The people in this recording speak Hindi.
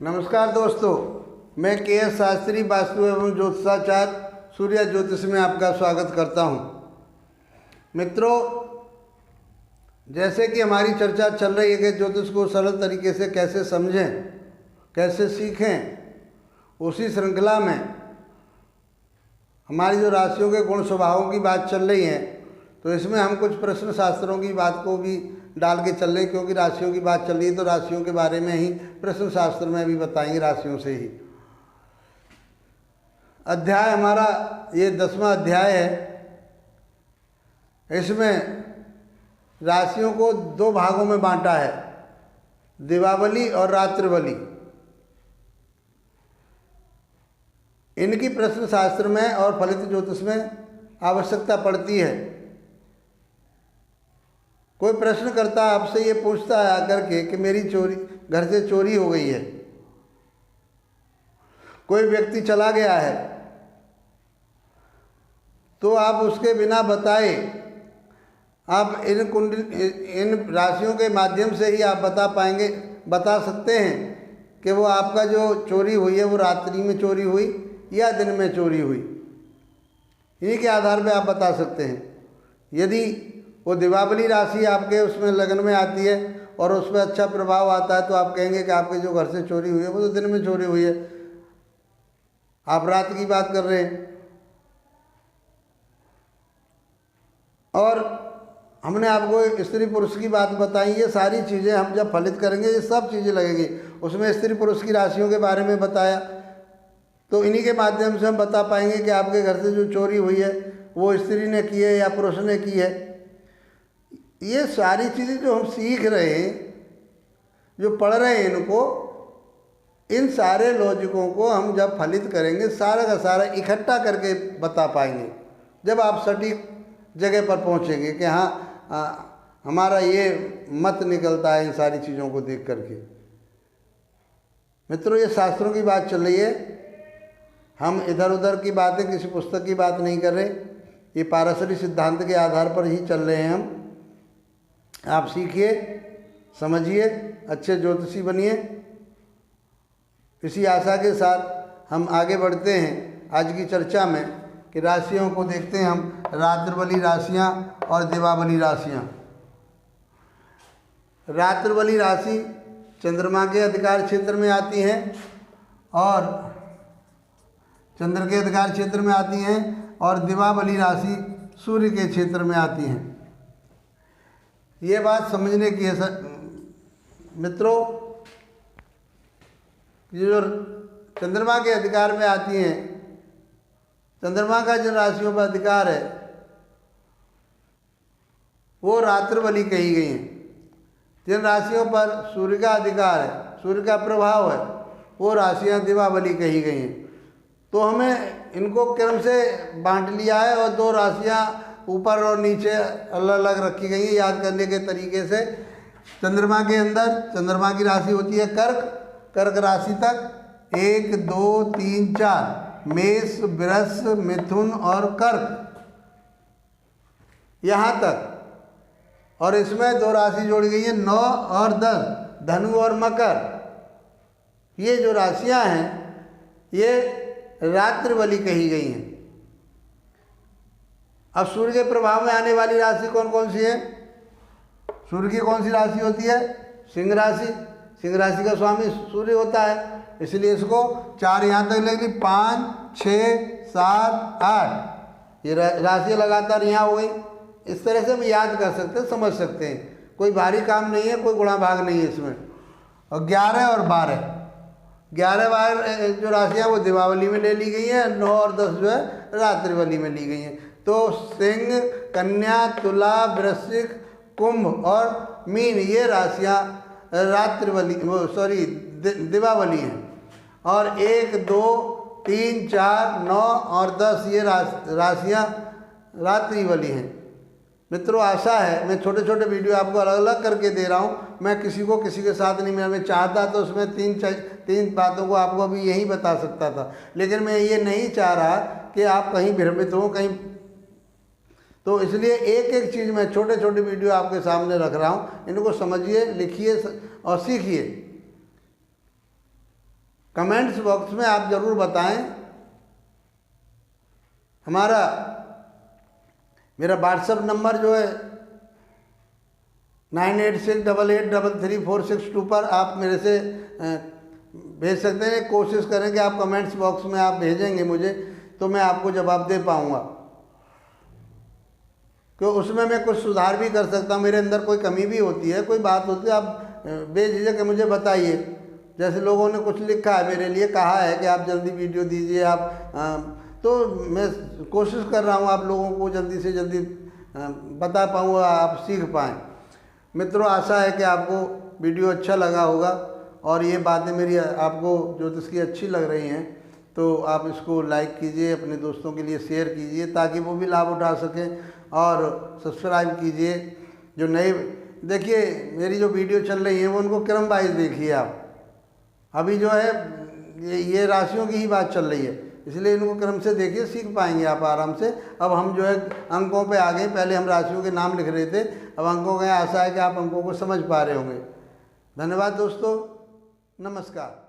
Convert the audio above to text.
नमस्कार दोस्तों, मैं के.एस. शास्त्री वास्तु एवं ज्योतिषाचार्य सूर्या ज्योतिष में आपका स्वागत करता हूं। मित्रों, जैसे कि हमारी चर्चा चल रही है कि ज्योतिष को सरल तरीके से कैसे समझें, कैसे सीखें, उसी श्रृंखला में हमारी जो राशियों के गुण स्वभावों की बात चल रही है, तो इसमें हम कुछ प्रश्न शास्त्रों की बात को भी डाल के चल रहे हैं, क्योंकि राशियों की बात चल रही है तो राशियों के बारे में ही प्रश्न शास्त्र में भी बताएंगे, राशियों से ही। अध्याय हमारा ये 10वां अध्याय है। इसमें राशियों को 2 भागों में बांटा है, दिवावली और रात्रिवली। इनकी प्रश्न शास्त्र में और फलित ज्योतिष में आवश्यकता पड़ती है। कोई प्रश्न करता है, आपसे ये पूछता है आकर के कि मेरी घर से चोरी हो गई है, कोई व्यक्ति चला गया है, तो आप उसके बिना बताए आप इन राशियों के माध्यम से ही आप बता सकते हैं कि वो आपका जो चोरी हुई है वो रात्रि में चोरी हुई या दिन में चोरी हुई। इन्हीं के आधार पे आप बता सकते हैं। यदि वो दिवावली राशि आपके उसमें लगन में आती है और उस पर अच्छा प्रभाव आता है, तो आप कहेंगे कि आपके जो घर से चोरी हुई है वो तो दिन में चोरी हुई है, आप रात की बात कर रहे हैं। और हमने आपको स्त्री पुरुष की बात बताई। ये सारी चीज़ें हम जब फलित करेंगे ये सब चीज़ें लगेंगी। उसमें स्त्री पुरुष की राशियों के बारे में बताया, तो इन्हीं के माध्यम से हम बता पाएंगे कि आपके घर से जो चोरी हुई है वो स्त्री ने की है या पुरुष ने की है। ये सारी चीज़ें जो हम सीख रहे हैं, जो पढ़ रहे हैं, इन सारे लॉजिकों को हम जब फलित करेंगे, सारा का सारा इकट्ठा करके बता पाएंगे। जब आप सटीक जगह पर पहुंचेंगे कि हाँ, हमारा ये मत निकलता है इन सारी चीज़ों को देख करके। मित्रों, ये शास्त्रों की बात चल रही है, हम इधर उधर की बातें, किसी पुस्तक की बात नहीं कर रहे। ये पारस्परिक सिद्धांत के आधार पर ही चल रहे हैं हम। आप सीखिए, समझिए, अच्छे ज्योतिषी बनिए। इसी आशा के साथ हम आगे बढ़ते हैं आज की चर्चा में कि राशियों को देखते हैं हम, रात्रिवली राशियां और दिवावली राशियां। रात्रिवली राशि चंद्रमा के अधिकार क्षेत्र में आती हैं और चंद्र के अधिकार क्षेत्र में आती हैं, और दिवावली राशि सूर्य के क्षेत्र में आती हैं। ये बात समझने की है मित्रों। ये जो चंद्रमा के अधिकार में आती हैं, चंद्रमा का जिन राशियों पर अधिकार है वो रात्रिवली कही गई हैं। जिन राशियों पर सूर्य का अधिकार है, सूर्य का प्रभाव है, वो राशियां दिवावली कही गई हैं। तो हमें इनको क्रम से बांट लिया है और 2 राशियां ऊपर और नीचे अलग अलग रखी गई है याद करने के तरीके से। चंद्रमा के अंदर चंद्रमा की राशि होती है कर्क राशि तक 1 2 3 4 मेष, वृष, मिथुन और कर्क, यहाँ तक। और इसमें 2 राशि जोड़ी गई है 9 और 10, धनु और मकर। ये जो राशियां हैं ये रात्रिवली कही गई हैं। अब सूर्य के प्रभाव में आने वाली राशि कौन कौन सी है? सूर्य की कौन सी राशि होती है? सिंह राशि। सिंह राशि का स्वामी सूर्य होता है, इसलिए इसको 4 यहाँ तक लगेगी, 5 6 7 8 ये राशि लगातार यहाँ हो गई। इस तरह से हम याद कर सकते हैं, समझ सकते हैं। कोई भारी काम नहीं है, कोई गुणा भाग नहीं है इसमें। और 11 और 12 जो राशियाँ वो दिवावली में ले ली गई हैं, 9 और 10 जो है रात्रिवली में ली गई हैं। तो सिंह, कन्या, तुला, वृश्चिक, कुंभ और मीन ये राशियाँ दिवावली हैं। और 1 2 3 4 9 और 10 ये राशियाँ रात्रिवली हैं। मित्रों, आशा है मैं छोटे छोटे वीडियो आपको अलग अलग करके दे रहा हूँ। मैं किसी के साथ नहीं, मैं चाहता तो उसमें 3 बातों को आपको भी यही बता सकता था, लेकिन मैं ये नहीं चाह रहा कि आप कहीं भ्रमित हो कहीं। तो इसलिए एक एक चीज़ मैं छोटे छोटे वीडियो आपके सामने रख रहा हूँ। इनको समझिए, लिखिए और सीखिए। कमेंट्स बॉक्स में आप ज़रूर बताएं। मेरा व्हाट्सएप नंबर जो है 9868833462 पर आप मेरे से भेज सकते हैं। कोशिश करें कि आप कमेंट्स बॉक्स में आप भेजेंगे मुझे तो मैं आपको जवाब दे पाऊँगा, क्योंकि उसमें मैं कुछ सुधार भी कर सकता हूँ। मेरे अंदर कोई कमी भी होती है, कोई बात होती है, आप बेझिझक मुझे बताइए। जैसे लोगों ने कुछ लिखा है, मेरे लिए कहा है कि आप जल्दी वीडियो दीजिए आप, तो मैं कोशिश कर रहा हूँ आप लोगों को जल्दी से जल्दी बता पाऊँ, आप सीख पाएँ। मित्रों, आशा है कि आपको वीडियो अच्छा लगा होगा और ये बातें मेरी आपको ज्योतिष की अच्छी लग रही हैं तो आप इसको लाइक कीजिए, अपने दोस्तों के लिए शेयर कीजिए ताकि वो भी लाभ उठा सकें, और सब्सक्राइब कीजिए। जो नए देखिए मेरी जो वीडियो चल रही है वो उनको क्रम वाइज देखिए आप। अभी जो है ये राशियों की ही बात चल रही है, इसलिए इनको क्रम से देखिए, सीख पाएंगे आप आराम से। अब हम जो है अंकों पे आ गए, पहले हम राशियों के नाम लिख रहे थे, अब अंकों का आशा है कि आप अंकों को समझ पा रहे होंगे। धन्यवाद दोस्तों, नमस्कार।